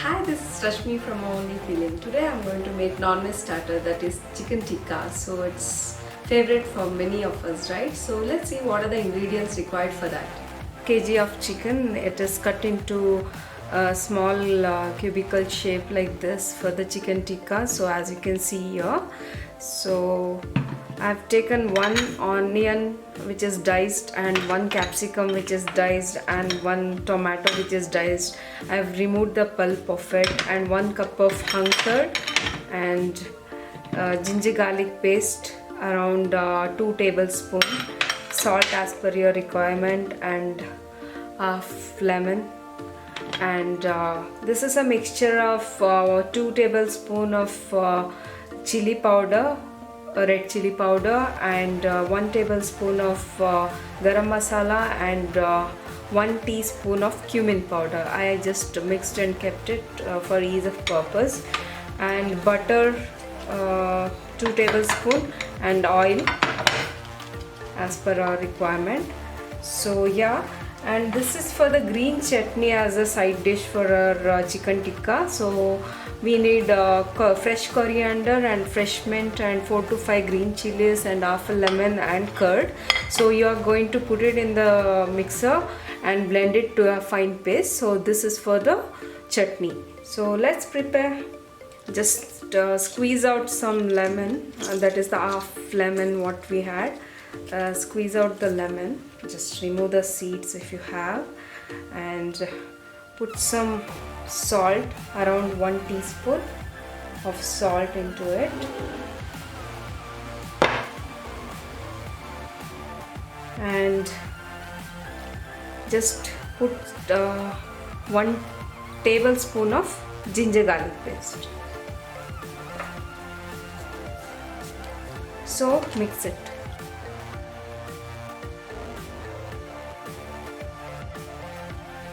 Hi, this is Rashmi from Only Feeling. Today I'm going to make non-veg starter, that is chicken tikka. So it's favorite for many of us, right? So let's see what are the ingredients required for that. Kg of chicken. It is cut into a small cubical shape like this for the chicken tikka. So as you can see here, so I've taken one onion which is diced and one capsicum which is diced and one tomato which is diced. I've removed the pulp of it, and 1 cup of hung curd and ginger garlic paste around 2 tablespoons, salt as per your requirement, and half lemon. And this is a mixture of 2 tablespoons of chili powder, red chili powder, and 1 tablespoon of garam masala, and 1 teaspoon of cumin powder. I just mixed and kept it for ease of purpose. And butter 2 tablespoons, and oil as per our requirement. So yeah, and this is for the green chutney as a side dish for our chicken tikka. So we need fresh coriander and fresh mint and 4 to 5 green chilies and half a lemon and curd. So you are going to put it in the mixer and blend it to a fine paste. So this is for the chutney. So let's prepare. Just squeeze out some lemon, that is the half lemon what we had. Squeeze out the lemon, just remove the seeds if you have, and put some salt, around 1 teaspoon of salt into it. And just put 1 tablespoon of ginger garlic paste. So mix it.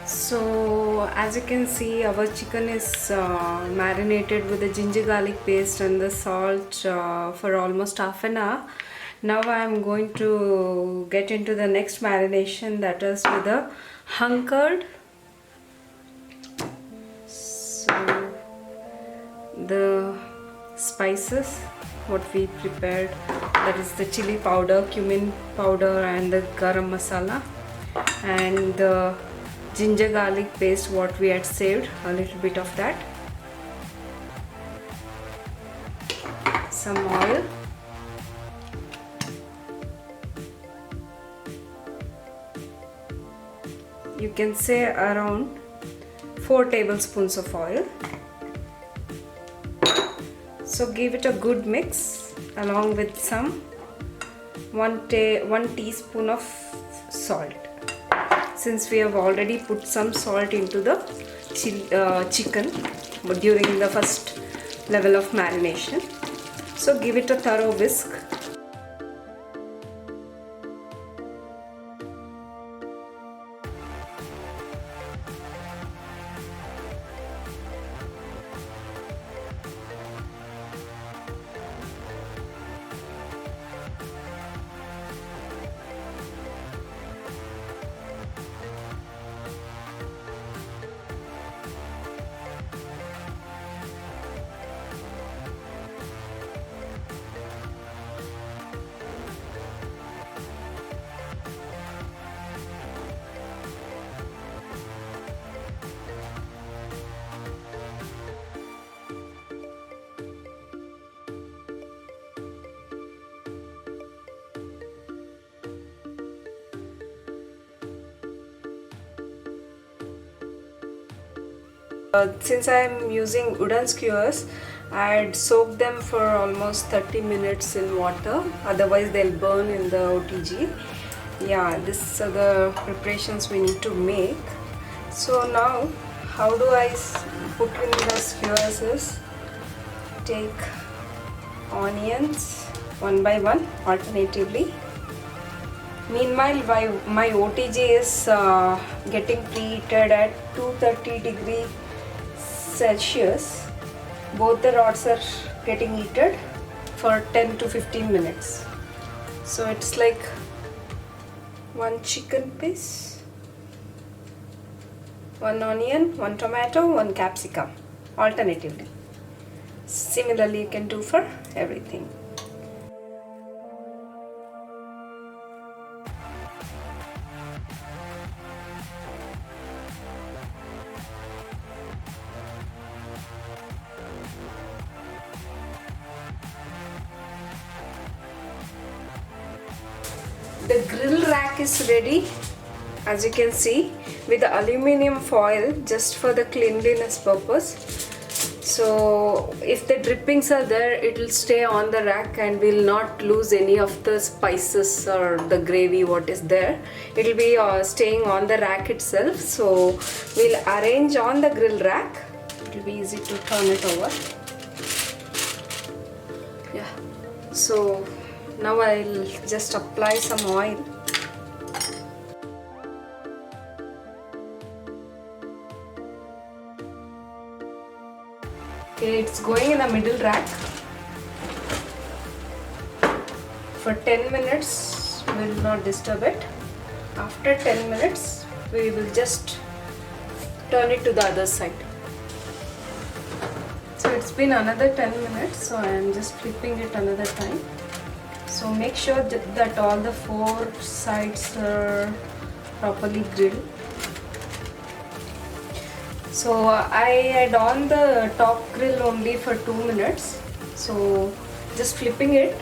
So as you can see, our chicken is marinated with the ginger garlic paste and the salt for almost half an hour. Now I am going to get into the next marination, that is with the hung curd. So the spices what we prepared, that is the chili powder, cumin powder, and the garam masala, and the ginger garlic paste what we had saved, a little bit of that, some oil, you can say around 4 tablespoons of oil. So give it a good mix along with some 1 teaspoon of salt, since we have already put some salt into the chicken during the first level of marination. So give it a thorough whisk. Since I am using wooden skewers, I had soaked them for almost 30 minutes in water, otherwise they'll burn in the OTG. Yeah, these are the preparations we need to make. So now, how do I put in the skewers is, take onions one by one alternatively. Meanwhile, my OTG is getting preheated at 230 degrees Celsius. Both the rods are getting heated for 10 to 15 minutes. So it's like 1 chicken piece, one onion, one tomato, one capsicum, alternatively. Similarly, you can do for everything. The grill rack is ready, as you can see, with the aluminium foil just for the cleanliness purpose. So if the drippings are there, it will stay on the rack and will not lose any of the spices or the gravy what is there. It will be staying on the rack itself. So we'll arrange on the grill rack. It will be easy to turn it over. Yeah. So now I'll just apply some oil. Okay, it's going in the middle rack. For 10 minutes, we will not disturb it. After 10 minutes, we will just turn it to the other side. So it's been another 10 minutes, so I am just flipping it another time. So make sure that all the 4 sides are properly grilled. So I had on the top grill only for 2 minutes. So just flipping it